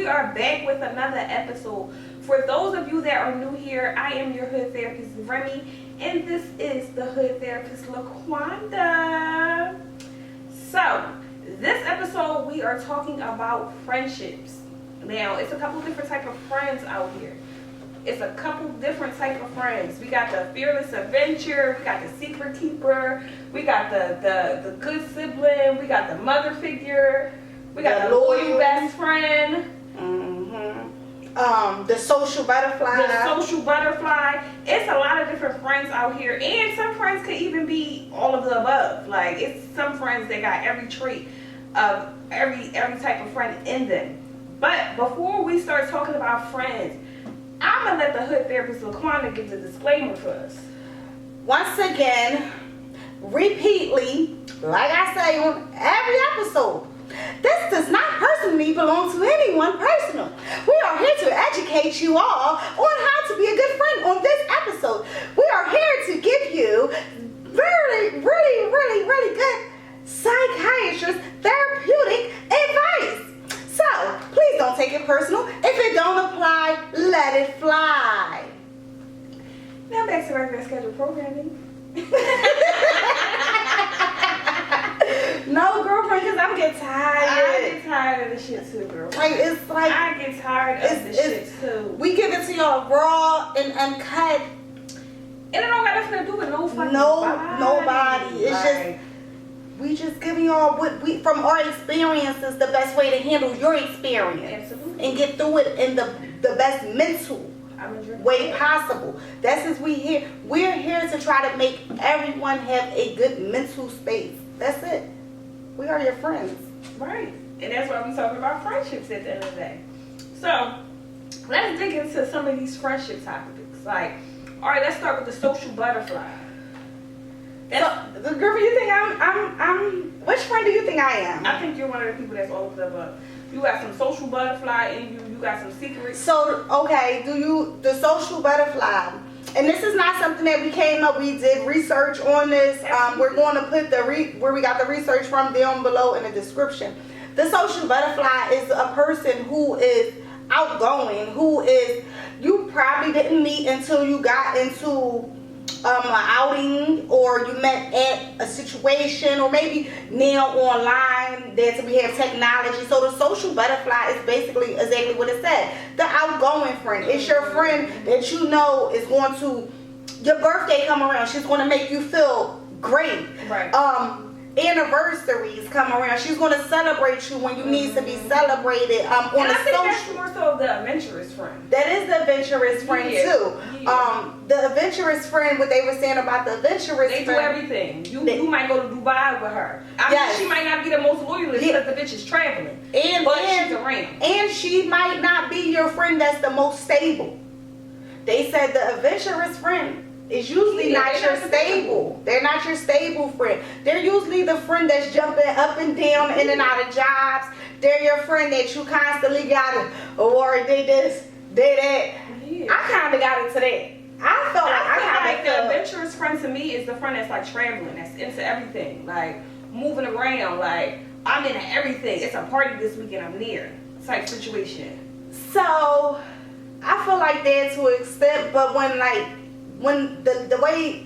we are back with another episode. For those of you that are new here, I am your hood therapist, Remy, and this is the hood therapist, LaQuanda. So, this episode, we are talking about friendships. Now, it's a couple different type of friends out here. It's a couple different type of friends. We got the fearless adventure, we got the secret keeper, we got the good sibling, we got the mother figure, we got the loyal best friend. The social butterfly. It's a lot of different friends out here, and some friends could even be all of the above. Like, it's some friends that got every trait of every type of friend in them. But before we start talking about friends, I'm gonna let the hood therapist LaQuanda give the disclaimer for us. Once again, repeatedly, like I say on every episode, this does not personally belong to anyone personal. We are here to educate you all on how to be a good friend on this episode. We are here to give you really good psychiatrist therapeutic advice. So, please don't take it personal. If it don't apply, let it fly. Now back to regular scheduled programming. No, girlfriend, because I'm getting tired. I get tired of the shit too, girlfriend. Like, it's like... I get tired of the shit too. We give it to y'all raw and uncut. And it don't got nothing to do with no fucking nobody. It's like, just... We just giving y'all what we from our experiences, the best way to handle your experience. Absolutely. And get through it in the best mental way possible. That's as we're here to try to make everyone have a good mental space. That's it. We are your friends. Right. And that's why we're talking about friendships at the end of the day. So let's dig into some of these friendship topics. Like, all right, let's start with the social butterfly. So, girl, you think I'm which friend do you think I am? I think you're one of the people that's all over the above. You got some social butterfly in you got some secrets. So, okay, the social butterfly, and this is not something that we came up, we did research on this. We're going to put where we got the research from down below in the description. The social butterfly is a person who is outgoing, you probably didn't meet until you got into an outing, or you met at a situation, or maybe now online that we have technology. So the social butterfly is basically exactly what it said. The outgoing friend. It's your friend that you know is going to, your birthday come around, she's going to make you feel great. Right. Anniversaries come around, she's going to celebrate you when you need to be celebrated. On and a I think social. that's more so the adventurous friend. That is the adventurous friend too. Yeah. The adventurous friend, what they were saying about the adventurous friend. They do everything. You might go to Dubai with her. I mean, she might not be the most loyalist because the bitch is traveling. But she's around. And she might not be your friend that's the most stable. They said the adventurous friend is usually not your stable. They're not your stable friend. They're usually the friend that's jumping up and down in and out of jobs. They're your friend that you constantly gotta worry, they this, they that. Yeah. I kind of got into that. I felt like the adventurous friend to me is the friend that's like traveling, that's into everything, like moving around, like I'm into everything. It's a party this weekend, I'm near type situation. So I feel like that to an extent, but when the way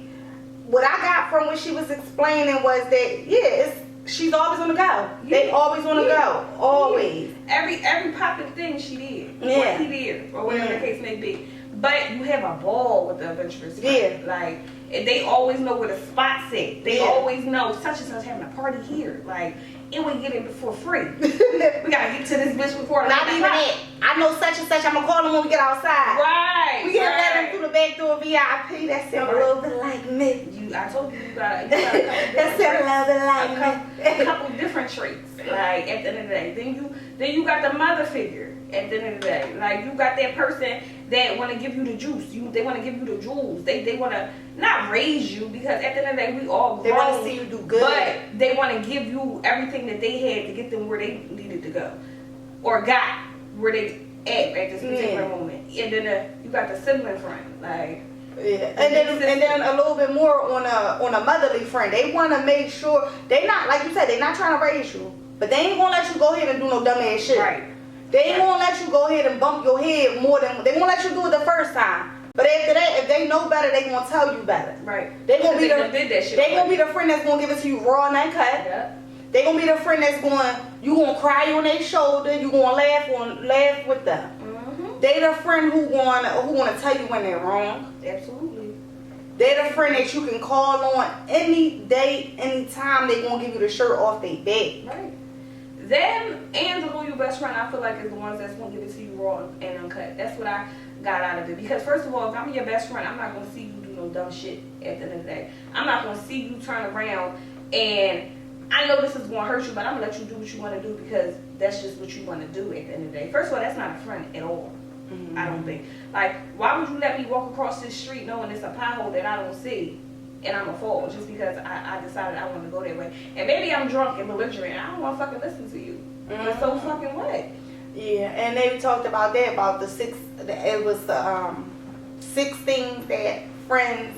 what I got from what she was explaining was that she's always on the go. Yeah. They always want to go, always. Every popping thing she did, or he did, or whatever the case may be. But you have a ball with the adventurous friend. Like, they always know where the spot's at. They always know such and such having a party here. Like, and we get it for free. We gotta get to this bitch before not even that. I know such and such. I'm gonna call them when we get outside. Right. We get let them through the back door VIP. That sounds a little bit like me. I told you got a couple that sounds a little bit like me. A couple different traits. Like, at the end of the day, then you got the mother figure. At the end of the day, like, you got that person that want to give you the juice. They want to give you the jewels. They want to not raise you, because at the end of the day, we all grown. They want to see you do good. But they want to give you everything that they had to get them where they needed to go, or got where they at this particular moment. And then you got the sibling friend, like. Yeah. And then a little bit more on a motherly friend. They want to make sure they not, like you said, they not trying to raise you, but they ain't gonna let you go ahead and do no dumb ass shit. Right. They ain't gonna let you go ahead and bump your head more than they gonna let you do it the first time. But after that, if they know better, they gonna tell you better. Right. They gonna be did that shit. They gonna be the friend that's gonna give it to you raw and uncut. Yeah. They gonna be the friend that's you gonna cry on their shoulder. You gonna laugh with them. Mm-hmm. They the friend who gonna tell you when they're wrong. Absolutely. They're the friend that you can call on any day, any time. They gonna give you the shirt off their back. Right. Them and the loyal best friend, I feel like, is the ones that's gonna give it to you raw and uncut. That's what I got out of it. Because first of all, if I'm your best friend, I'm not gonna see you do no dumb shit at the end of the day. I'm not gonna see you turn around and I know this is gonna hurt you, but I'm gonna let you do what you wanna do because that's just what you wanna do at the end of the day. First of all, that's not a friend at all. Mm-hmm. I don't think. Like, why would you let me walk across this street knowing it's a pothole that I don't see and I'm a fall just because I decided I want to go that way? And maybe I'm drunk and belligerent and I don't want to fucking listen to you. Mm-hmm. But so fucking what? Yeah, and they talked about that, about it was the 6 things that friends,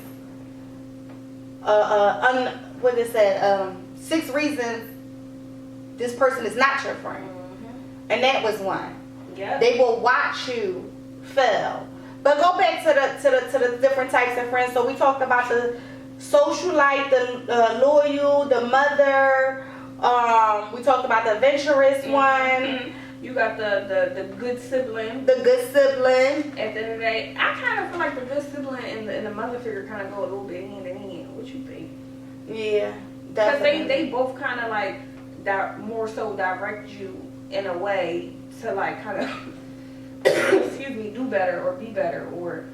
what is that, 6 reasons this person is not your friend. Mm-hmm. And that was one. Yeah. They will watch you fail. But go back to the different types of friends. So we talked about the socialite, the loyal, the mother. We talked about the adventurous one. Mm-hmm. You got the good sibling. The good sibling. At the end of the day, I kind of feel like the good sibling and the mother figure kind of go a little bit hand in hand. What you think? Yeah, definitely. Because they both kind of like more so direct you in a way to like kind of excuse me, do better or be better, or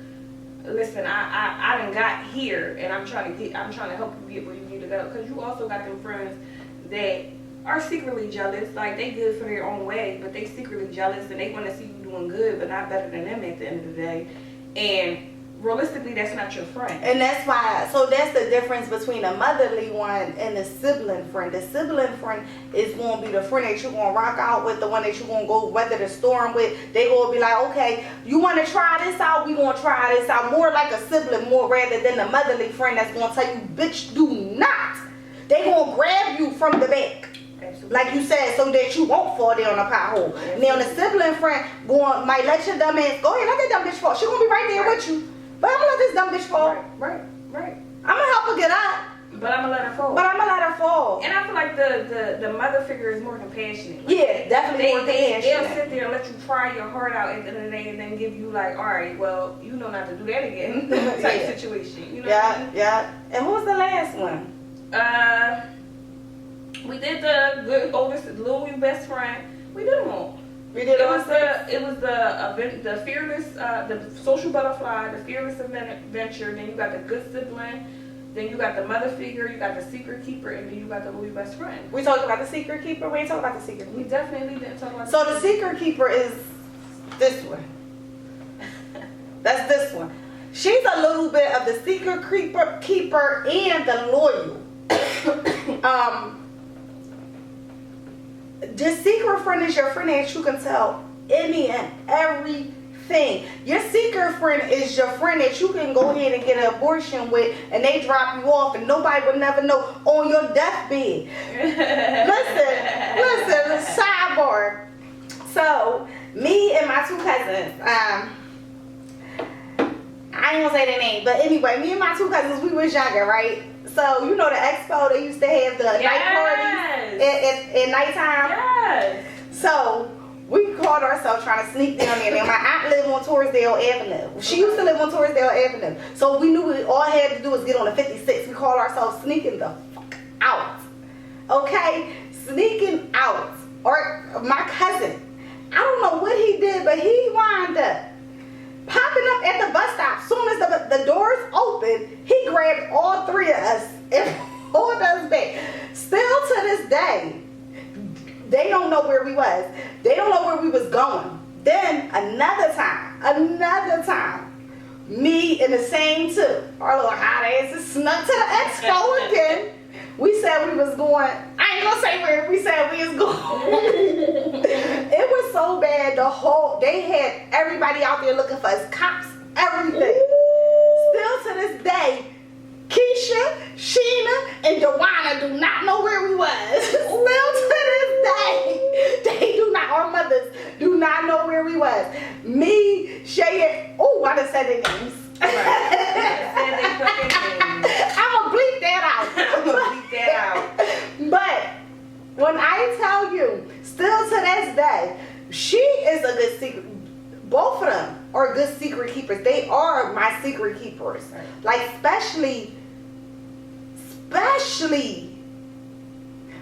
listen, I done got here and I'm trying to help you get where you need to go. Because you also got them friends that are secretly jealous. Like, they good for their own way, but they secretly jealous and they want to see you doing good but not better than them at the end of the day. And realistically, that's not your friend. And that's why, so that's the difference between a motherly one and a sibling friend. The sibling friend is going to be the friend that you're going to rock out with, the one that you're going to go weather the storm with. They going to be like, okay, you want to try this out? We going to try this out. More like a sibling, more rather than a motherly friend that's going to tell you, bitch, do not. They going to grab you from the back. Absolutely. Like you said, so that you won't fall down a pothole. Absolutely. Now, the sibling friend might let your dumb ass go ahead, let that dumb bitch fall. She going to be right there with you. But I'm gonna let this dumb bitch fall. Right. I'm gonna help her get up. But I'm gonna let her fall. And I feel like the mother figure is more compassionate. Like, yeah, definitely more compassionate. They'll sit there and let you cry your heart out at the end of the day and then give you like, all right, well, you know not to do that again type situation. You know what I mean? Yeah. And what was the last one? We did the good oldest little best friend. We did them all. It was the fearless, the social butterfly, the fearless adventure. Then you got the good sibling. Then you got the mother figure. You got the secret keeper, and then you got the loyal best friend. We talked about the secret keeper. We ain't talking about the secret keeper. We definitely didn't talk about. So the secret keeper is this one. That's this one. She's a little bit of the secret keeper and the loyal. The secret friend is your friend that you can tell any and everything. Your secret friend is your friend that you can go ahead and get an abortion with and they drop you off and nobody would never know on your deathbed. Listen, sidebar. So, me and my 2 cousins, I ain't gonna say their name, but anyway, me and my 2 cousins, we was younger, right? So, you know the expo, they used to have the night parties at nighttime? Yes. So, we caught ourselves trying to sneak down there. Now, my aunt lived on Torresdale Avenue. She used to live on Torresdale Avenue. So, we knew all I had to do was get on the 56. We called ourselves sneaking the fuck out. Okay? Sneaking out. Or my cousin, I don't know what he did, but he wound up popping up at the bus stop. Soon as the doors opened, he grabbed all 3 of us and pulled us back. Still to this day, they don't know where we was. They don't know where we was going. Then another time, me and the same 2, our little hot asses snuck to the expo again. We said we was going, I ain't gonna say where, we said we was going. It was so bad, they had everybody out there looking for us, cops, everything. Still to this day, Keisha, Sheena, and Dewana do not know where we was. Still to this day, they do not, our mothers do not was. Me, Shay, oh, I done said their names. Right. Said they fucking names. I'ma bleep that out. I'm gonna bleep that out. But when I tell you, still to this day, she is a good secret. Both of them are good secret keepers. They are my secret keepers. Right. Like especially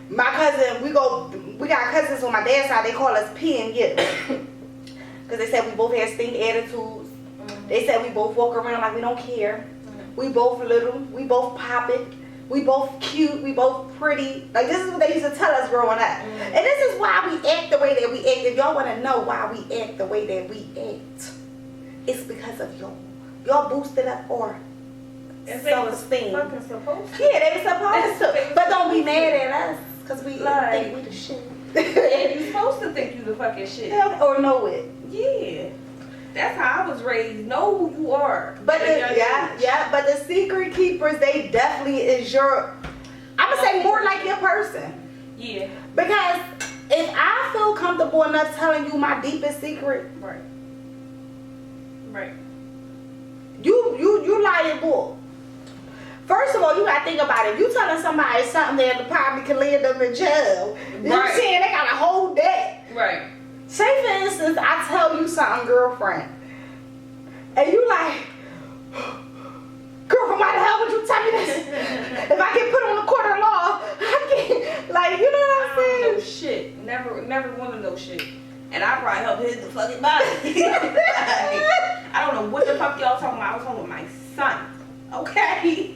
my cousin. We got cousins on my dad's side. They call us P and U because they said we both have stink attitudes. They said we both walk around like we don't care. We both little. We both pop it. We both cute. We both pretty. Like this is what they used to tell us growing up. And this is why we act the way that we act. If y'all want to know why we act the way that we act, it's because of y'all. Y'all boosted up our self-esteem. Fucking supposed to. Yeah, they were supposed to. But don't be mad at us because we think we the shit. And you supposed to think you the fucking shit. Or know it. Yeah. That's how I was raised. Know who you are. But but the secret keepers, they definitely is your, I'm gonna say more like your person. Yeah. Because if I feel comfortable enough telling you my deepest secret, Right. you liable. First of all, you gotta think about it. You telling somebody something that probably can land them in jail. You know what I'm saying? They gotta hold that. Right. Say for instance, I tell you something, girlfriend, and you like, girlfriend, why the hell would you tell me this? If I get put on the court of law, I can't, like, you know what I'm saying? I don't know shit. Never want to know shit. And I probably help hit the fucking body. I don't know what the fuck y'all talking about. I was home with my son. Okay?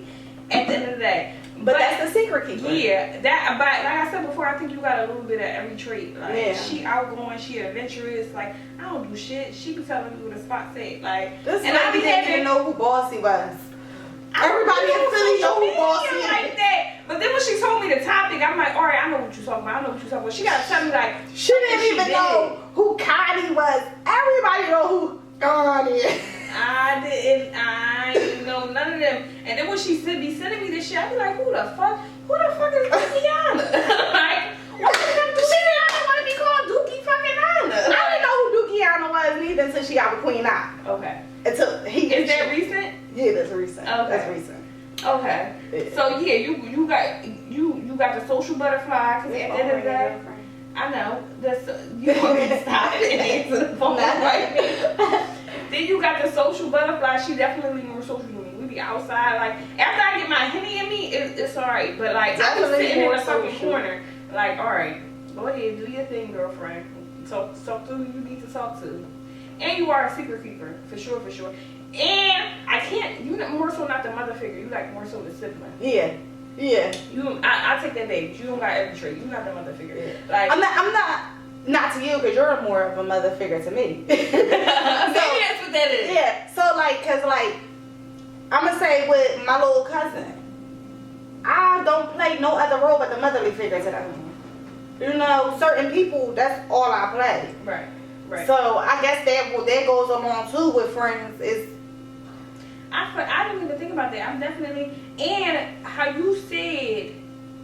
At the end of the day. But that's the secret keeper. Yeah, but like I said before, I think you got a little bit of every trait. Like she outgoing, she adventurous. Like I don't do shit. She be telling me what the spot said. Like this and I didn't even know who Bossy was. Everybody in Philly know who Bossy is. Like that. But then when she told me the topic, I'm like, all right, I know what you're talking about. I know what you're talking about. She gotta tell me like she didn't even know who Connie was. Everybody know who Connie is. I didn't know none of them. And then when she be sending me this shit, I be like, who the fuck is Dookiana? Like, what the fuck does she want to be called Dookie fucking Anna? I didn't know who Dookiana was neither until she got with Queen Eye. Okay. Is that recent? Yeah, that's recent. Okay. That's recent. Okay. Yeah. So yeah, you got the social butterfly because at the end of the day, I know you want me to stop and answer the phone right now. Then you got the social butterfly. She definitely more social than me. We be outside. Like after I get my Henny in me, it's alright. But like definitely I be sitting in a fucking social. corner. Like alright, go ahead, do your thing, girlfriend. Talk to who you need to talk to. And you are a secret keeper for sure. And I can't. You more so not the mother figure. You like more so the sibling. Yeah. I take that baby. You don't got every trait. You not the mother figure. Yeah. Like I'm not to you because you're more of a mother figure to me. maybe that's what that is. Yeah. So like, cause like, I'm gonna say with my little cousin, I don't play no other role but the motherly figure to them. You know, certain people, that's all I play. Right. So I guess that goes along too with friends is. I didn't even think about that. I'm definitely, and how you said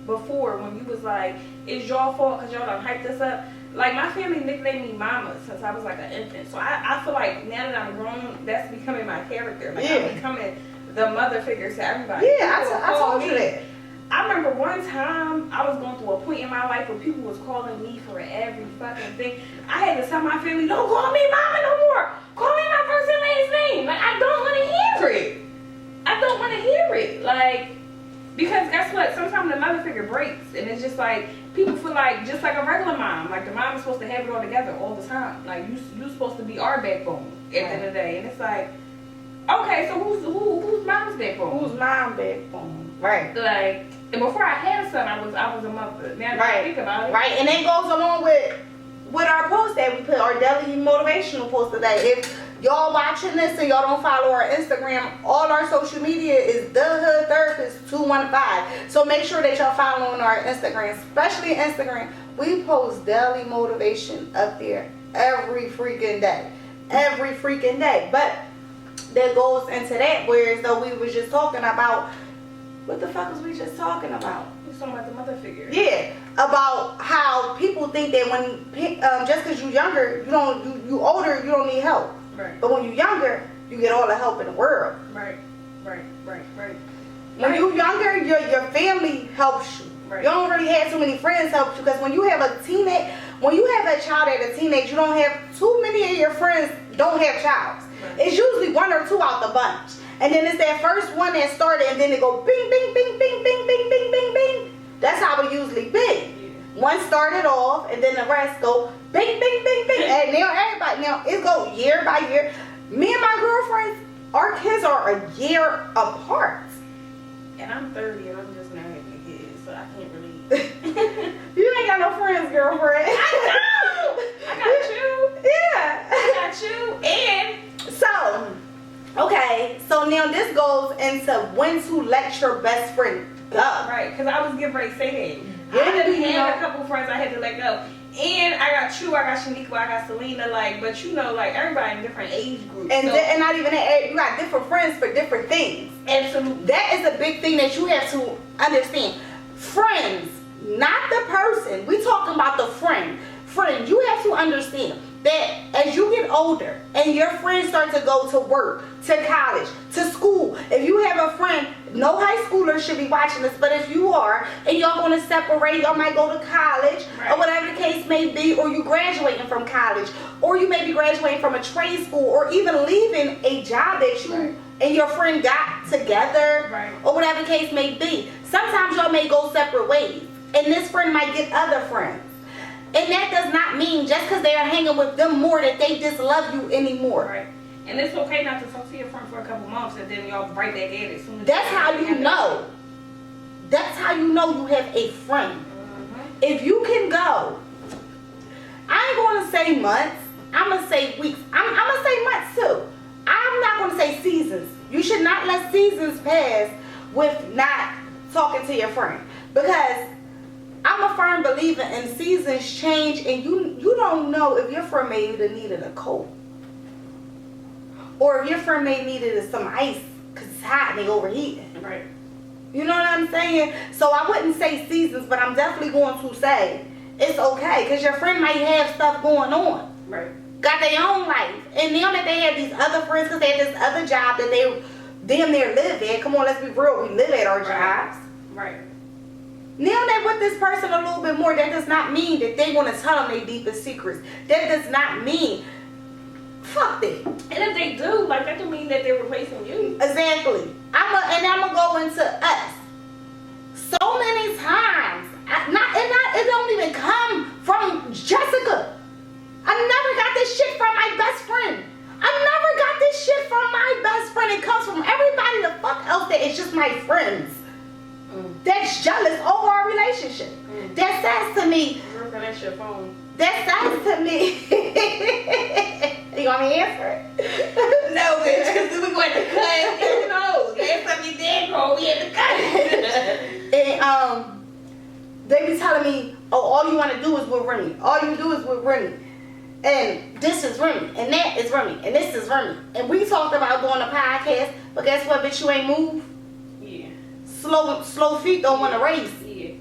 before when you was like, it's y'all fault because y'all done hyped us up. Like my family nicknamed me Mama since I was like an infant. So I feel like now that I'm grown, that's becoming my character. Like I'm becoming the mother figure to everybody. Yeah, I told you that. I remember one time I was going through a point in my life where people was calling me for every fucking thing. I had to tell my family, don't call me Mama no more. Call me my first and last name. Like I don't want to hear it. Like, because guess what? Sometimes the mother figure breaks and it's just like, people feel like, just like a regular mom, like the mom is supposed to have it all together all the time. Like you supposed to be our backbone at the end of the day. And it's like, okay, so who's mom's backbone? Who's mom's backbone? Right. Like, and before I had a son, I was a mother. Now that I think about it. Right, and it goes along with our post that we put, our daily motivational post today. If y'all watching this and y'all don't follow our Instagram, all our social media is The Hood Therapist 215. So make sure that y'all following our Instagram, especially Instagram. We post daily motivation up there every freaking day. But that goes into that, whereas though we was just talking about, what the fuck was we just talking about? You're talking about the mother figure. Yeah, about how people think that when just because you're younger, you older, you don't need help. Right. But when you're younger, you get all the help in the world. Right. When you're younger, your family helps you. Right. You don't really have too many friends help you, because when you have a child at a teenage, you don't have too many of your friends don't have childs. Right. It's usually one or two out the bunch. And then it's that first one that started, and then it go bing, bing, bing, bing, bing, bing, bing, bing, bing. That's how it usually be. Yeah. One started off, and then the rest go bing, bing, bing, bing. And now it go year by year. Me and my girlfriends, our kids are a year apart. And I'm 30 and I'm just now having a kid, so I can't really. You ain't got no friends, girlfriend. I got you. Yeah. I got you. And So, okay, so now this goes into when to let your best friend go. right, because I was getting ready to say that. Yeah, I done you had know. a couple friends I had to let go. And I got you, I got Shaniqua, I got Selena, but everybody in different age groups. And, so, and not even that, you got different friends for different things. absolutely. That is a big thing that you have to understand. Friends, not the person. We talking about the friend. Friend, you have to understand that as you get older and your friends start to go to work, to college, to school, if you have a friend, no high schooler should be watching this, but if you are, and y'all going to separate, y'all might go to college, right, or whatever the case may be, or you graduating from college, or you may be graduating from a trade school, or even leaving a job that you right, and your friend got together, right, or whatever the case may be. Sometimes y'all may go separate ways, and this friend might get other friends. And that does not mean just because they are hanging with them more that they just love you anymore. right. And it's okay not to talk to your friend for a couple months and then y'all right back at it soon as That's how you know. That's how you know you have a friend. If you can go, I ain't going to say months. I'm going to say weeks. I'm going to say months too. I'm not going to say seasons. You should not let seasons pass with not talking to your friend. Because I'm a firm believer in seasons change, and you don't know if your friend may have needed a coat. Or if your friend may needed some ice because it's hot and they overheating. Right. You know what I'm saying? So I wouldn't say seasons, but I'm definitely going to say it's okay, because your friend might have stuff going on. Right. Got their own life. And now that they have these other friends, because they have this other job that they damn near live at. Come on, let's be real. We live at our jobs. Right. Now that with this person a little bit more, that does not mean that they want to tell them their deepest secrets. That does not mean, fuck that. And if they do, that don't mean that they're replacing you. Exactly. I'm gonna go into us. So many times, it don't even come from Jessica. I never got this shit from my best friend. I never got this shit from my best friend. It comes from everybody the fuck else that is just my friends. That's jealous over our relationship. That says to me. That's your phone. That says to me. You want me to answer it? No, bitch, because we went to cut. Who knows? Last time you did go, we had to cut. And they be telling me, oh, all you want to do is with Remy. All you do is with Remy. And this is Remy. And that is Remy. And this is Remy. And we talked about doing a podcast, but guess what, bitch, you ain't moved. Yeah. Slow feet don't want to race. Yeah.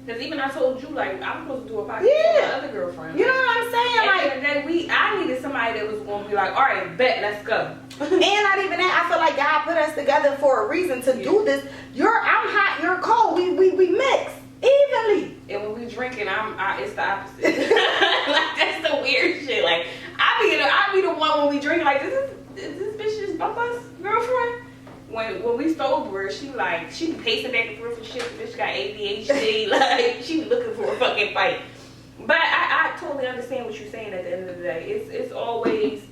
Because even I told you, I'm supposed to do a podcast Yeah. with my other girlfriend. You know what I'm saying? I needed somebody that was going to be all right, bet, let's go. And not even that, I feel like God put us together for a reason to do this. I'm hot, you're cold. We mix evenly. And when we drinking, it's the opposite. That's the weird shit. I be the one when we drink, this bitch just bump us, girlfriend. When we sober, she be pacing back and forth and shit. The bitch got ADHD. She be looking for a fucking fight. But I totally understand what you're saying at the end of the day. It's always,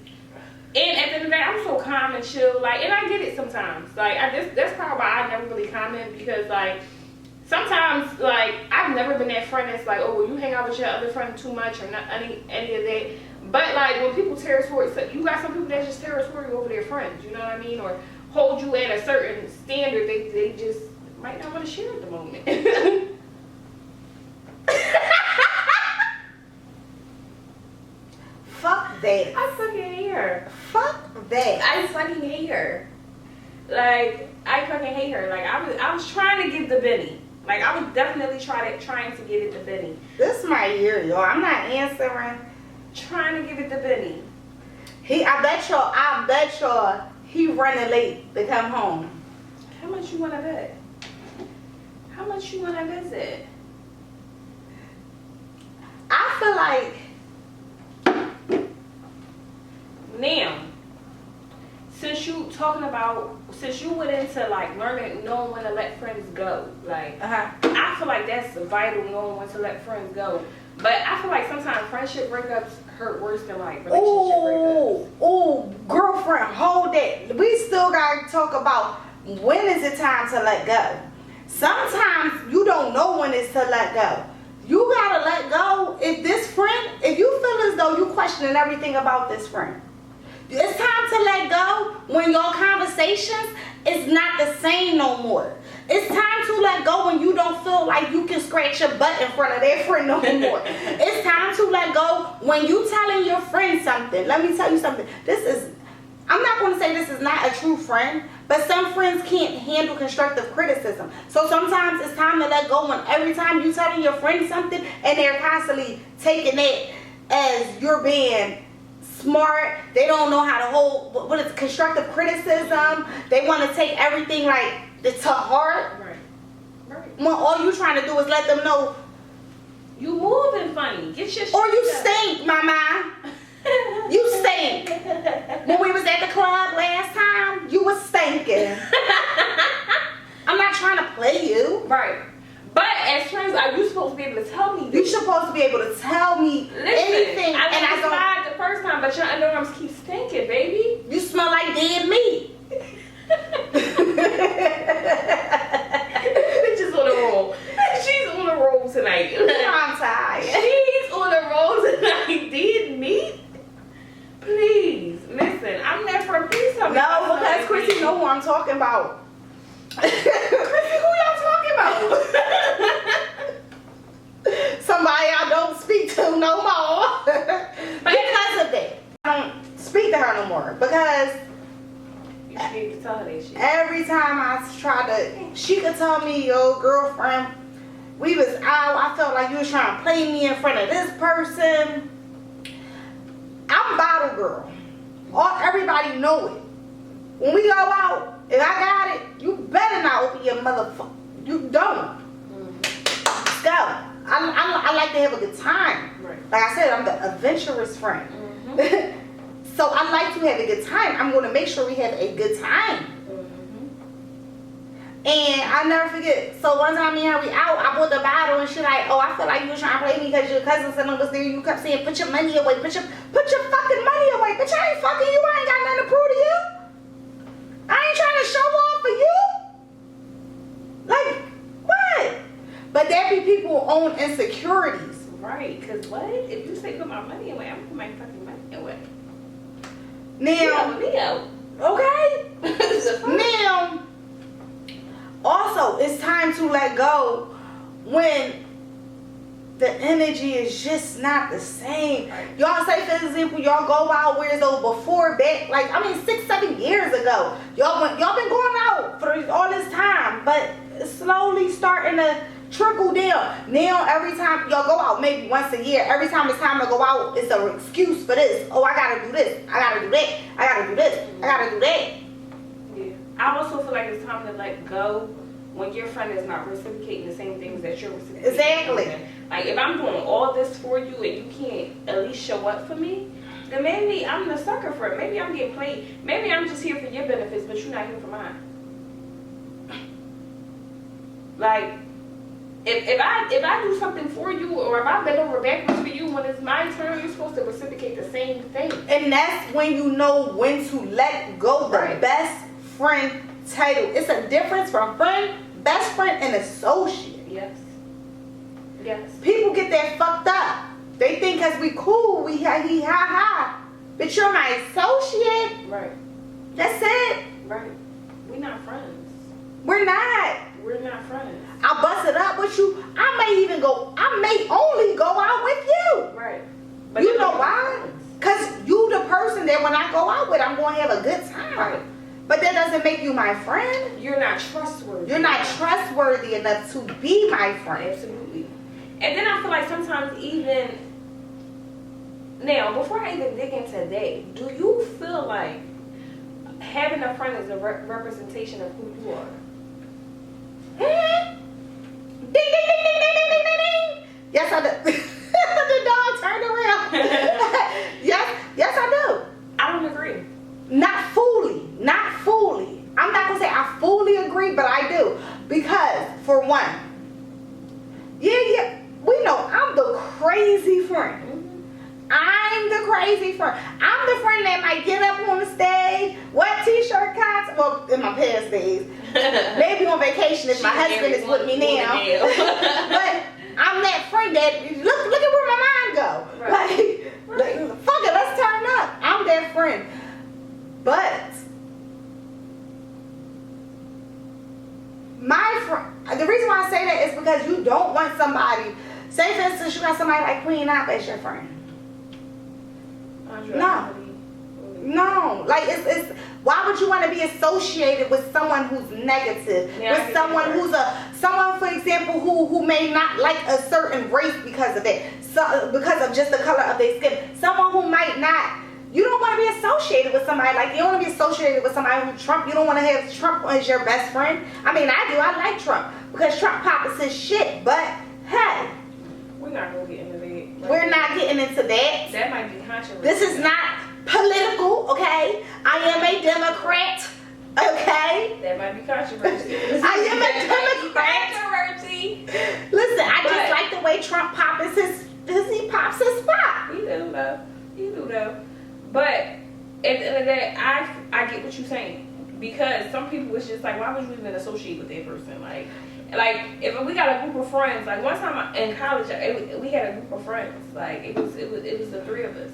and at the end of the day, I'm so calm and chill. And I get it sometimes. That's probably why I never really comment, because sometimes I've never been that friend that's oh, well, you hang out with your other friend too much or not any of that. But when people territory, so you got some people that's just territorial over their friends. You know what I mean? Or hold you at a certain standard, they just might not want to share at the moment. Fuck that. I fucking hate her. Fuck that. I fucking hate her. I fucking hate her. I was trying to give the Benny. Like, I was definitely trying to give it to Benny. This my year, y'all. I'm not answering. Trying to give it to Benny. I bet y'all, he running late to come home. How much you want to bet? How much you want to visit? I feel like now, since you went into like learning, knowing when to let friends go, like I feel like that's vital, knowing when to let friends go. But I feel like sometimes friendship breakups hurt worse than like relationship breakups. Oh, girlfriend, hold that. We still gotta talk about when is it time to let go. Sometimes you don't know when it's to let go. You gotta let go. If you feel as though you questioning everything about this friend, it's time to let go when your conversations is not the same no more. It's time to let go when you don't feel like you can scratch your butt in front of their friend no more. It's time to let go when you telling your friend something. Let me tell you something. I'm not going to say this is not a true friend, but some friends can't handle constructive criticism. So sometimes it's time to let go when every time you telling your friend something and they're constantly taking it as you're being smart. They don't know how to hold what is constructive criticism. They want to take everything like to heart. Right. When all you trying to do is let them know you moving funny. Get your shit or you together. stink, mama. You stink. When we was at the club last time, you was stinking. I'm not trying to play you. Right. But as friends, are you supposed to be able to tell me this? You're supposed to be able to tell me anything. I and I don't. The first time, but your underarms keep stinking, baby. You smell like dead meat. Bitches on a roll. She's on a roll tonight. I'm tired. She's on a roll tonight. Dead meat? Please, listen. I'm there for a piece of No, because Chrissy know who I'm talking about. Chrissy, who y'all talking about? Somebody I don't speak to no more. Because of that. I don't speak to her no more. Because you should be able to tell her that shit. every time I try to, she could tell me, yo, girlfriend, we was out. I felt like you was trying to play me in front of this person. I'm bottle girl. Everybody know it. When we go out, if I got it, you better not open your motherfucker. You don't. Let's go. I like to have a good time. Right. Like I said, I'm the adventurous friend. Mm-hmm. So I like to have a good time. I'm going to make sure we have a good time. And I never forget. So one time me and her, we out. I bought the bottle and she like, oh, I feel like you was trying to play me because your cousin son was there. You kept saying, put your money away. Put your fucking money away. Bitch, I ain't fucking you. I ain't got nothing to prove to you. I ain't trying to show off for you. Like, what? But there be people who own insecurities. Right, because what? If you say put my money away, I'm going to put my fucking money away. Now, Leo. okay? Now, also, it's time to let go when the energy is just not the same. Y'all say, for example, y'all go out whereas though before back, like, 6-7 years ago, y'all been going out for all this time, but it's slowly starting to trickle down. Now, every time y'all go out, maybe once a year, every time it's time to go out, it's an excuse for this. Oh, I gotta do this. I gotta do that. I gotta do this. I gotta do that. Yeah. I also feel like it's time to let go when your friend is not reciprocating the same things that you're reciprocating. Exactly. Like, if I'm doing all this for you and you can't at least show up for me, then maybe I'm the sucker for it. Maybe I'm getting played. Maybe I'm just here for your benefits, but you're not here for mine. Like, if I do something for you, or if I bend over backwards for you, when it's my turn, you're supposed to reciprocate the same thing. And that's when you know when to let go. The Right. best friend title. It's a difference from friend, best friend, and associate. Yes. Yes. People get that fucked up. They think because we cool, we ha ha. But you're my associate. Right. That's it. Right. We're not friends. We're not. We're not friends. I'll bust it up with you. I may only go out with you. Right. You you're know not why? friends. Because you the person that when I go out with, I'm going to have a good time. Right. But that doesn't make you my friend. You're not trustworthy. You're not trustworthy enough to be my friend. Absolutely. And then I feel like sometimes even now, before I even dig into that, do you feel like having a friend is a representation of who you are? Mm-hmm. Ding, ding, ding, ding, ding, ding, ding, ding. Yes, I do. The dog turned around. Yes, I do. I don't agree. Not fully. I'm not gonna say I fully agree, but I do. Because for one, we know I'm the crazy friend. I'm the crazy friend. I'm the friend that might get up on the stage, wet t-shirt cuts. Well, in my past days, maybe on vacation if my husband is with me now. But I'm that friend that look at where my mind go. Right. Like, fuck it, let's turn up. I'm that friend. But my friend, the reason why I say that is because you don't want somebody. Say for instance, you got somebody like Queen Op as your friend. No, like it's why would you want to be associated with someone who's negative, with someone who's someone, for example, who may not like a certain race because of it, so because of just the color of their skin, someone who might not. You don't want to be associated with somebody like you don't want to be associated with somebody who Trump. You don't want to have Trump as your best friend. I mean, I do. I like Trump because Trump pops his shit. But hey, we're not gonna get into that. We're not getting into that. That might be controversial. This is not political, okay? I am a Democrat, okay? That might be controversial. I am a Democrat. Controversy. Listen, I just like the way Trump pops he pops his spot. He do though. But at the end of the day, I get what you're saying. Because some people, it's just like, why would you even associate with that person? Like if we got a group of friends, like one time in college, we had a group of friends. Like it was the three of us.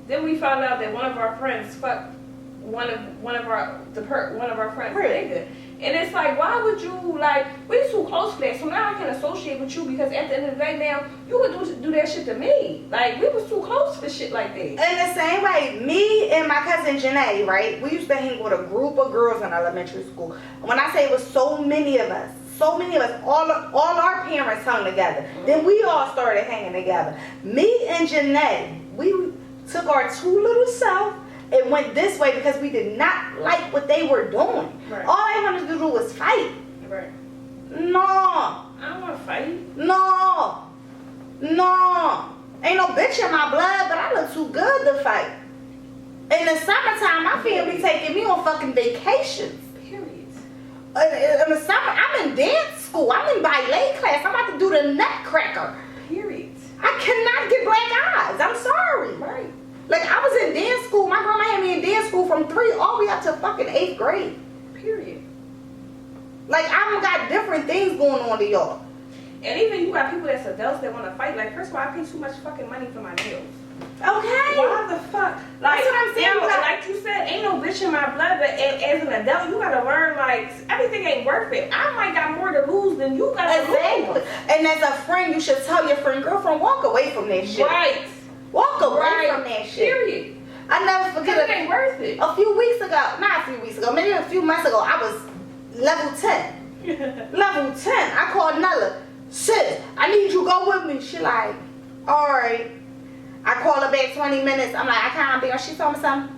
Then we found out that one of our friends fucked one of our friends' nigga. And it's like, why would you, like, we're too close for that, so now I can associate with you because at the end of the day now, you would do that shit to me. Like, we was too close for shit like that. In the same way, me and my cousin Janae, right, we used to hang with a group of girls in elementary school. When I say it was so many of us, all our parents hung together. Then we all started hanging together. Me and Janae, we took our two little self and went this way because we did not like what they were doing. Right. All they wanted to do was fight. Right. No. I don't want to fight. No. Ain't no bitch in my blood, but I look too good to fight. In the summertime, my family taking me on fucking vacations. Period. In the summer, I'm in dance school. I'm in ballet class. I'm about to do the nutcracker. Period. I cannot get black eyes. I'm sorry. Right. Like, I was in dance school. My grandma had me in dance school from 3 all the way up to fucking 8th grade. Period. Like, I've got different things going on to y'all. And even you got people that's adults that want to fight. Like, first of all, I pay too much fucking money for my nails. Okay. Why the fuck? Like, that's what I'm saying. Like you said, ain't no bitch in my blood, but as an adult, you gotta learn, like, everything ain't worth it. I might got more to lose than you got to lose. And as a friend, you should tell your friend, girlfriend, walk away from that shit. Right. Walk away from that shit. Period. I never forget it ain't worth it. A few weeks ago, not a few weeks ago, maybe a few months ago, I was level 10. Level 10. I called Nella. Sis, I need you to go with me. She like, alright. I call her back 20 minutes. I'm like, I can't be on. She told me something.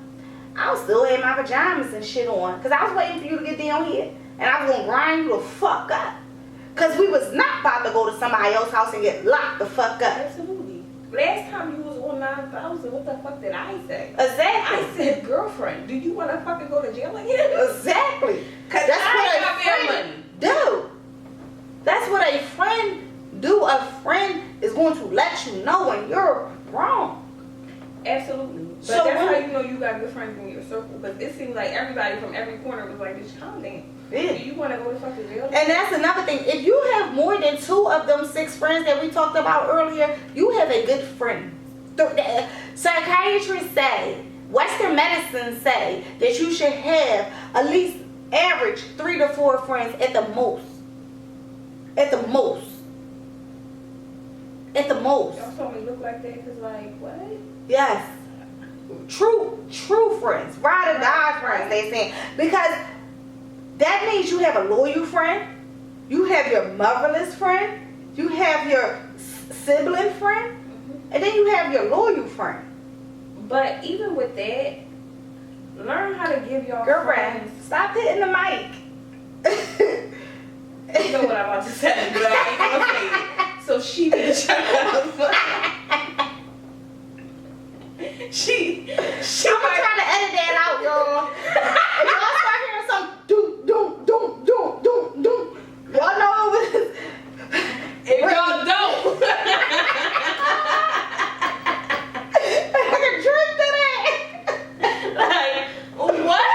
I was still in my pajamas and shit on. Because I was waiting for you to get down here. And I was going to grind you the fuck up. Because we was not about to go to somebody else's house and get locked the fuck up. Absolutely. Last time you was on 9,000, what the fuck did I say? Exactly. I said, girlfriend, do you want to fucking go to jail again? Exactly. Because that's I what a friend do. That's what a friend do. A friend is going to let you know when you're wrong. Absolutely. But So that's how you know you got good friends in your circle. But it seems like everybody from every corner was like, bitch, calm down. Yeah. Do you want to go to fucking jail? And that's another thing. If you have more than 2 of them 6 friends that we talked about earlier, you have a good friend. Psychiatrists say, Western medicine say that you should have at least average 3 to 4 friends at the most. At the most. At the most. Y'all told me look like that because, like, what? Yes. true friends, ride or die friends, they saying. Because that means you have a loyal friend, you have your motherless friend, you have your sibling friend, and then you have your loyal friend. But even with that, learn how to give your girlfriend, friends. stop hitting the mic. You know what I'm about to say, but I ain't gonna say it. So she be shut up. She I'm gonna try to edit that out, y'all. If y'all start hearing some doom, y'all know it was. If y'all don't. I can drink to that. Like, what?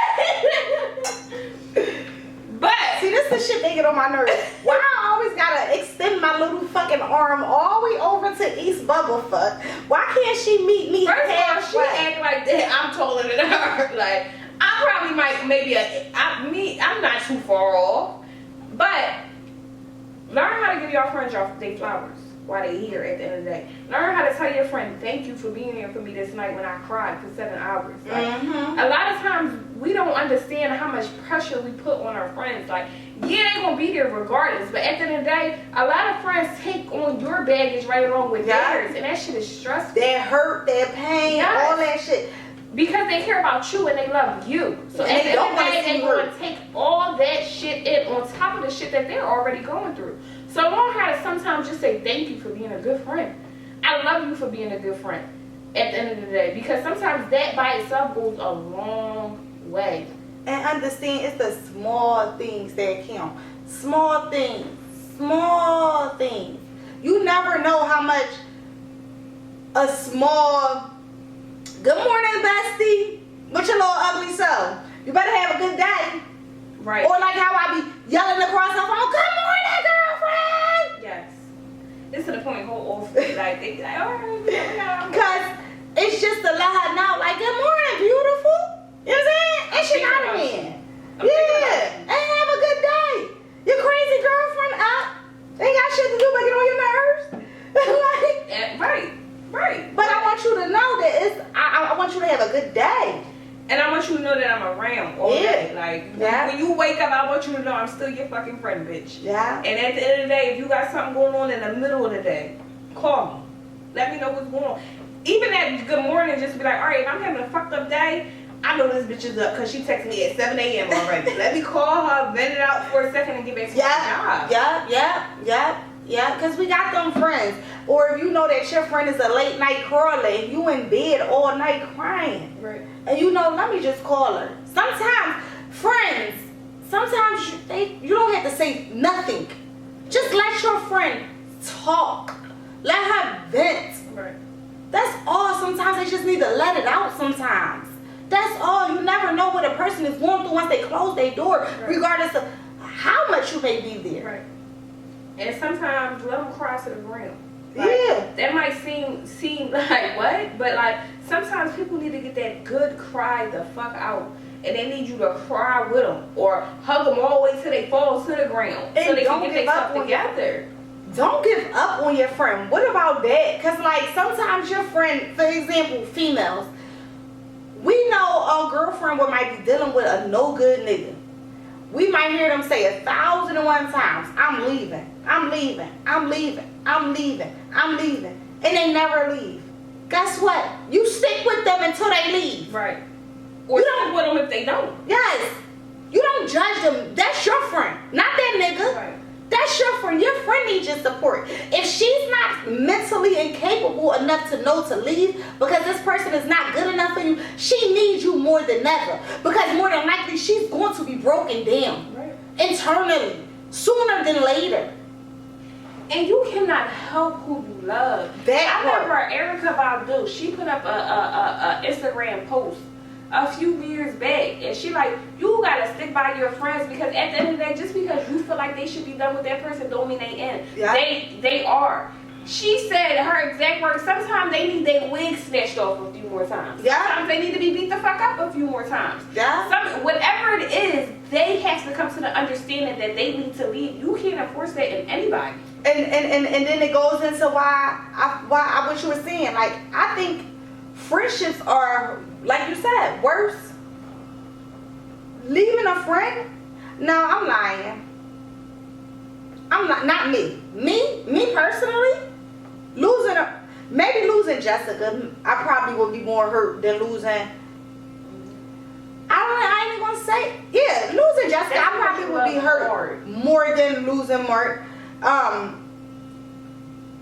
But see, this is the shit they get on my nerves. Why I always gotta extend my little fucking arm all the way over to East Bubblefuck? Why can't she meet me first of all, halfway? she act like that. I'm taller than her. Like, I probably might I'm not too far off. But learn how to give your friends their flowers while they here at the end of the day. Learn how to tell your friend, thank you for being here for me this night when I cried for 7 hours. Like, a lot of times we don't understand how much pressure we put on our friends. Like, yeah, they're gonna be there regardless, but at the end of the day, a lot of friends take on your baggage right along with theirs, and that shit is stressful. Their hurt, their pain, all that shit. Because they care about you and they love you. So at the end of the day, they're going to take all that shit in on top of the shit that they're already going through. So learn how to sometimes just say thank you for being a good friend. I love you for being a good friend at the end of the day. Because sometimes that by itself goes a long way. And understand, it's the small things that count. Small things. Small things. You never know how much a small good morning, bestie, with your little ugly self. You better have a good day. Right. Or like how I be yelling across the phone, good morning, girlfriend. Yes. It's to the point whole off like they be like, all right, because it's just to let her know, like, good morning, beautiful. You know what I'm saying? And she not a man. Yeah. And have a good day. Your crazy girlfriend up. Ain't got shit to do but get on your nerves. Right. Right. But I want you to know that I want you to have a good day. And I want you to know that I'm around all day. Like, when you wake up, I want you to know I'm still your fucking friend, bitch. Yeah. And at the end of the day, if you got something going on in the middle of the day, call me. Let me know what's going on. Even at good morning, just be like, all right, if I'm having a fucked up day, I know this bitch is up because she texted me at 7 a.m. already. Let me call her, vent it out for a second, and get back to my job. Yeah, because we got them friends. Or if you know that your friend is a late night crawler and you in bed all night crying. Right. And you know, let me just call her. Sometimes, friends, you don't have to say nothing. Just let your friend talk. Let her vent. Right. That's all. Sometimes they just need to let it out sometimes. That's all. You never know what a person is going through once they close their door, regardless of how much you may be there. Right. And sometimes let them cry to the ground. Like, yeah. That might seem like what? But like sometimes people need to get that good cry the fuck out. And they need you to cry with them. Or hug them all the way till they fall to the ground. And so they don't can get give their up stuff together. Don't give up on your friend. What about that? Because like sometimes your friend, for example, females, we know a girlfriend might be dealing with a no good nigga. We might hear them say 1,001 times, I'm leaving, I'm leaving, I'm leaving, I'm leaving, I'm leaving. And they never leave. Guess what? You stick with them until they leave. Right. Or you don't with them if they don't. Yes. You don't judge them. That's your friend, not that nigga. Right. That's your friend. Your friend needs your support. If she's not mentally incapable enough to know to leave because this person is not good enough for you, she needs you more than ever. Because more than likely, she's going to be broken down internally sooner than later. And you cannot help who you love. I remember Erica Badu, she put up a Instagram post a few years back, and she like, you gotta stick by your friends because at the end of the day, just because you feel like they should be done with that person don't mean they end. Yeah. They are. She said her exact words, sometimes they need their wig snatched off a few more times. Yeah. Sometimes they need to be beat the fuck up a few more times. Yeah. Whatever it is, they have to come to the understanding that they need to leave. You can't enforce that in anybody. And then it goes into why what you were saying. Like, I think friendships are said, worse. Leaving a friend? No, I'm lying. I'm not me. Me personally, maybe losing Jessica, I probably would be more hurt than losing. I ain't even gonna say, yeah, losing Jessica, I probably would be hurt more than losing Mark.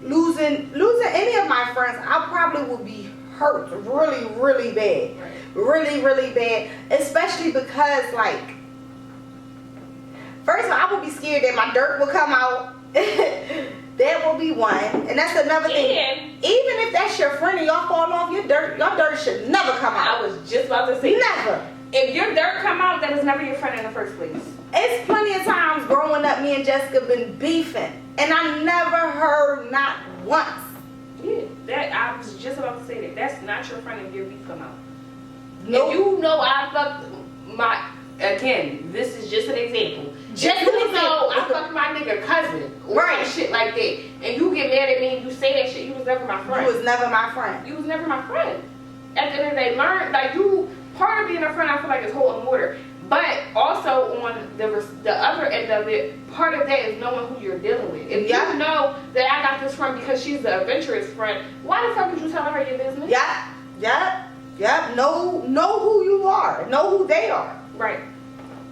Losing any of my friends, I probably would be hurt really, really bad. Right. Really, really bad. Especially because, like, first of all, I would be scared that my dirt will come out. That will be one. And that's another thing. Even if that's your friend and y'all fall off, your dirt should never come out. I was just about to say. Never. If your dirt come out, that was never your friend in the first place. It's plenty of times growing up, me and Jessica been beefing. And I never heard not once. Yeah, I was just about to say that. That's not your friend if your beef come out. Nope. If you know I fucked again, this is just an example. Just if you know I fucked my nigga cousin or some shit like that, and you get mad at me and you say that shit, you was never my friend. You was never my friend. You was never my friend. At the end of the day, learn, like, you, part of being a friend, I feel like, is holding water. But also on the other end of it, part of that is knowing who you're dealing with. If you know that I got this friend because she's the adventurous friend, why the fuck would you tell her your business? Yep. Know who you are. Know who they are. Right.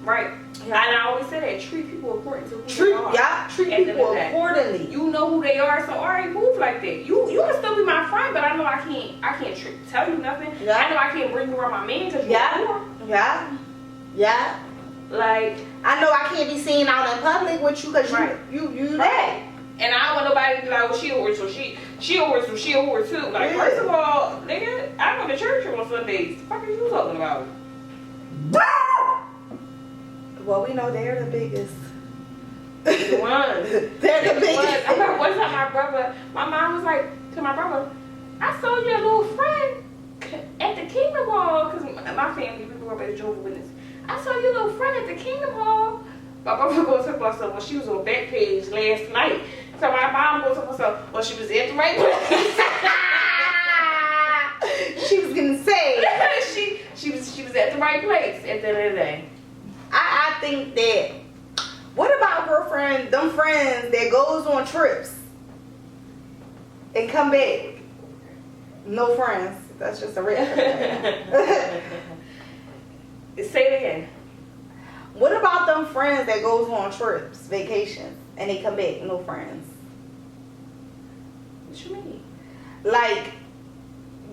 Yeah. And I always say that, treat people according to who they are. Treat people accordingly. You know who they are, so alright, move like that. You can still be my friend, but I know I can't tell you nothing. Yeah. I know I can't bring you around my man because you're Yeah. Like, I know I can't be seen out in public with you because you that. And I don't want nobody to be like, well, she a whore, so she a whore, so she a whore too. Like, first of all, nigga, I go to church on Sundays. The fuck are you talking about? Well, we know they're the biggest. The ones. They're the biggest. I remember one time my mom was like to my brother, I saw your little friend at the Kingdom Hall, because my family, we grew up as Jehovah's Witness. I saw your little friend at the Kingdom Hall. My brother goes to myself, well, she was on Backpage last night. So my mom goes to myself, well, she was at the right place. She was gonna say she was at the right place at the end of the day. I think that, what about girlfriend, them friends that goes on trips and come back? No friends. That's just a red flag. Say it again. What about them friends that goes on trips, vacations, and they come back, no friends? What you mean? Like,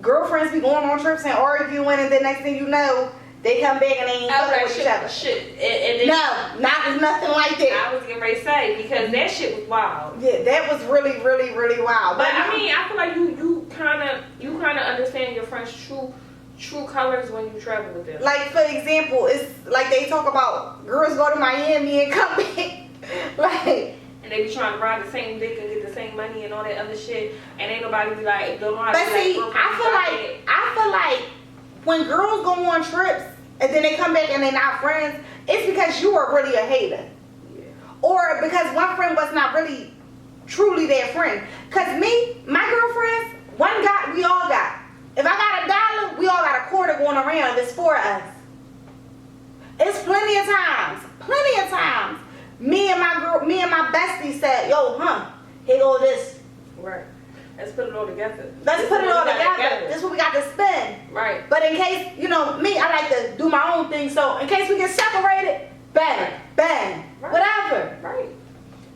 girlfriends be going on trips and arguing, and then next thing you know, they come back and they ain't fucking with each other. Shit. And no, nothing like that. I was getting ready to say, because that shit was wild. Yeah, that was really, really, really wild. But I mean, I feel like you kind of understand your friends' true colors when you travel with them. Like, for example, it's like they talk about girls go to Miami and come back. Like, and they be trying to ride the same dick and get the same money and all that other shit, and ain't nobody be like, don't know how to but see, I feel like when girls go on trips and then they come back and they're not friends, it's because you are really a hater. Yeah. Or because one friend was not really truly their friend. Because me, my girlfriends, one got, we all got. If I got $1, we all got a quarter going around. It's for us. It's plenty of times. Me and my bestie said, yo, here go this. Right. Let's put it all together. Let's put it all together. This is what we got to spend. Right. But in case, me, I like to do my own thing. So in case we get separated, bang, right. Whatever. Right.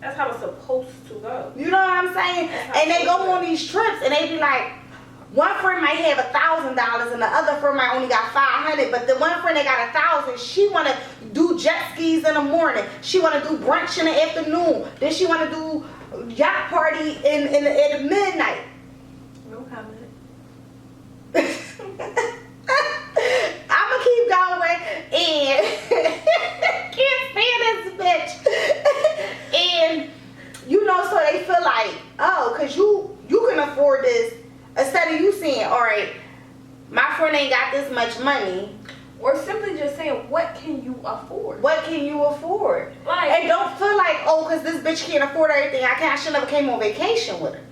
That's how it's supposed to go. You know what I'm saying? And they go on these trips and they be like, one friend might have $1,000 and the other friend might only got $500. But the one friend that got $1,000, she want to do jet skis in the morning. She want to do brunch in the afternoon. Then she want to do yacht party at midnight. No comment. I'ma keep going and can't stand this bitch. And so they feel like, oh, cause you can afford this. Instead of you saying, all right, my friend ain't got this much money. Or simply just saying, what can you afford? What can you afford? Like, and don't feel like, oh, because this bitch can't afford everything, I should never came on vacation with her.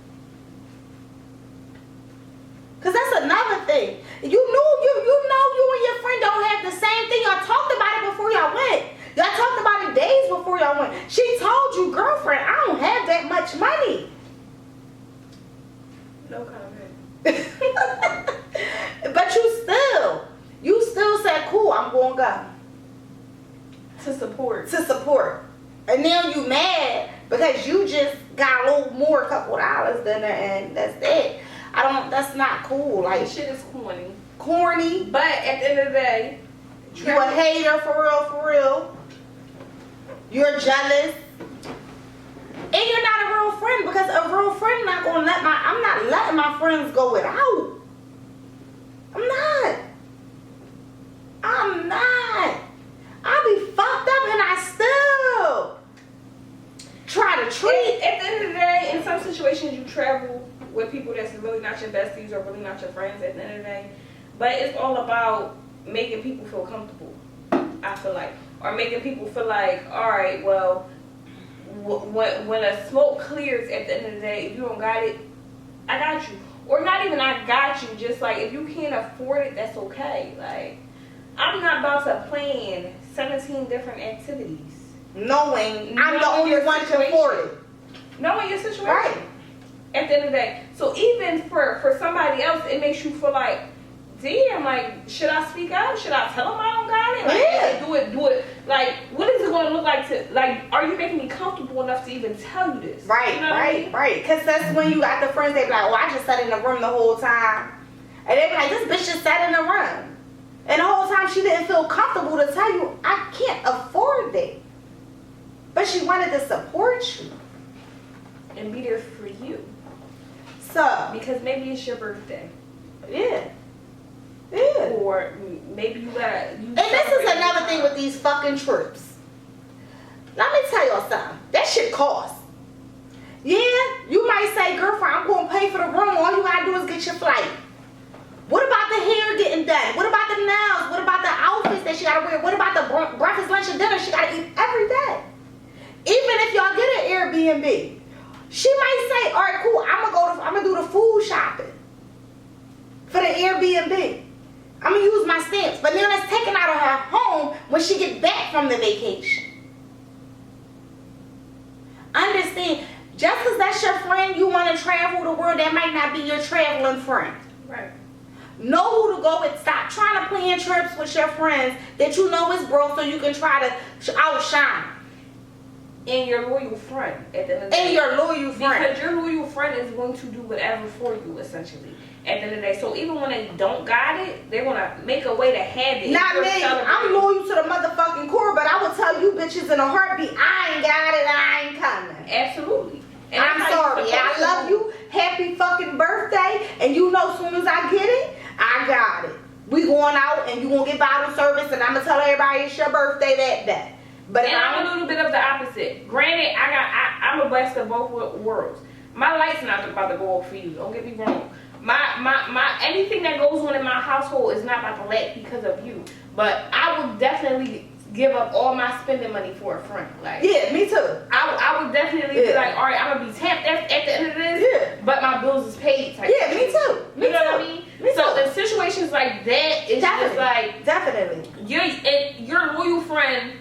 Because that's another thing. You know you I'm going to go. To support. And now you mad because you just got a little more, a couple dollars than her, and that's it. That's not cool. Like, this shit is corny. Corny. But at the end of the day, you a hater for real. You're jealous. And you're not a real friend because a real friend not gonna I'm not letting my friends go without. I'm not. I'll be fucked up and I still try to treat. At the end of the day, in some situations you travel with people that's really not your besties or really not your friends at the end of the day. But it's all about making people feel comfortable, I feel like. Or making people feel like, alright, well, when a smoke clears at the end of the day, if you don't got it, I got you. Or not even I got you, just like if you can't afford it, that's okay. Like, I'm not about to plan 17 different activities. Knowing I'm the only one to afford it. Knowing your situation. Right. At the end of the day. So even for somebody else, it makes you feel like, damn, like, should I speak up? Should I tell them I don't got it? Like, yeah. Do it. Like, what is it going to look like to, like, are you making me comfortable enough to even tell you this? Right, you know what I mean? right. Because that's when you got the friends, they be like, oh, I just sat in the room the whole time. And they be like, this bitch just sat in the room. And the whole time she didn't feel comfortable to tell you, I can't afford that. But she wanted to support you. And be there for you. So. Because maybe it's your birthday. Yeah. Yeah. Or maybe you gotta. And this is another thing with these fucking trips. Let me tell y'all something. That shit costs. Yeah, you might say, girlfriend, I'm going to pay for the room. All you gotta do is get your flight. What about the hair getting done? What about the nails? What about the outfits that she gotta wear? What about the breakfast, lunch, and dinner she gotta eat every day? Even if y'all get an Airbnb, she might say, all right, cool, I'm gonna do the food shopping for the Airbnb. I'm gonna use my stamps, but then that's taken out of her home when she gets back from the vacation. Understand, just because that's your friend, you want to travel the world, that might not be your traveling friend. Right. Know who to go with. Stop trying to plan trips with your friends that you know is broke so you can try to outshine. And your loyal friend at the end of the day. And your loyal friend. Because your loyal friend is going to do whatever for you, essentially. At the end of the day. So even when they don't got it, they're going to make a way to have it. Not me. I'm loyal to the motherfucking core, but I will tell you bitches in a heartbeat, I ain't got it, I ain't coming. Absolutely. And I'm sorry. I love you. Happy fucking birthday. And you know as soon as I get it, I got it. We going out and you going to get bottle service and I'm going to tell everybody it's your birthday that day. But and I'm a little bit of the opposite. Granted, I'm a blessed of both worlds. My light's not about to go off for you. Don't get me wrong. My anything that goes on in my household is not about to lack because of you. But I would definitely give up all my spending money for a friend. Like, yeah, me too. I would definitely be like, all right, I'm gonna be tapped at the end of this. Yeah. But my bills is paid. Type Yeah, me too. You know what I mean? So in situations like that, it's just like definitely your loyal friend.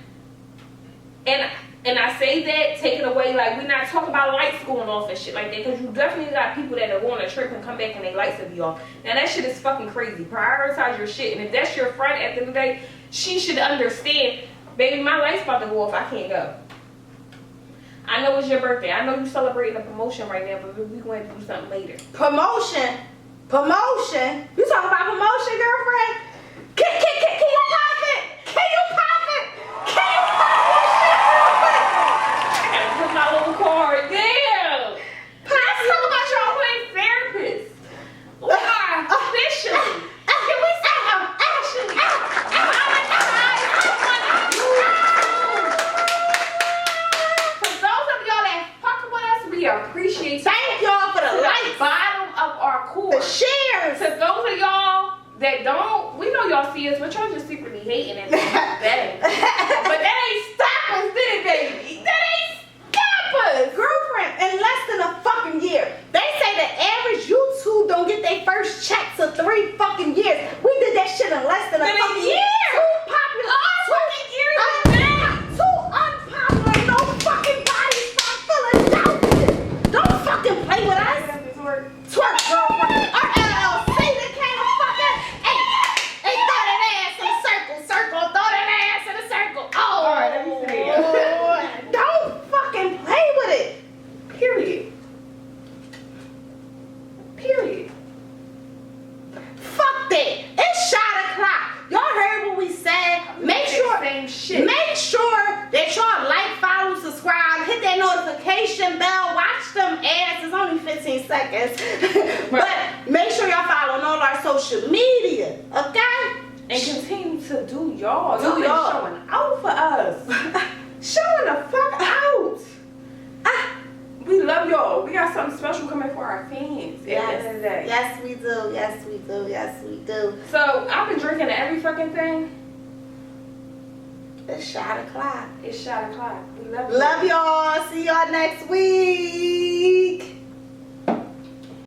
And I say that, take it away, like, we're not talking about lights going off and shit like that, because you definitely got people that are going on a trip and come back and their lights will be off. Now, that shit is fucking crazy. Prioritize your shit. And if that's your friend, at the end of the day, she should understand, baby, my light's about to go off. I can't go. I know it's your birthday. I know you're celebrating a promotion right now, but we're going to do something later. Promotion? You talking about promotion, girlfriend? Can you pop it? Can you pop it? Can you pop this shit, girlfriend? I gotta put my little card there. Let's talk about your own therapist. We are officially. Can we say officially? For those of y'all that fuck with us, we appreciate you. Thank y'all for the likes. Bottom of our core. The shares. To those of y'all that don't, we know y'all see us, but y'all just secretly hating and betting. But that ain't stop us, did it, baby? That ain't stop us. Girlfriend, in less than a fucking year. They say the average YouTube don't get their first check till 3 fucking years. We did that shit in less than a fucking year. Too popular. Too unpopular. No fucking bodies from Philadelphia. Don't fucking play with us. Twerk, girlfriend. Our LLC that came to fucking, hey, throw that ass in a circle notification bell. Watch them ads. It's only 15 seconds. But make sure y'all follow on all our social media, okay? And continue to do y'all. Do y'all. Showing out for us. Showing the fuck out. We love y'all. We got something special coming for our fans at the end of the day. Yes, we do. Yes, we do. Yes, we do. So, I've been drinking every fucking thing. It's shot o'clock. It's shot o'clock. We love you. Love y'all. See y'all next week.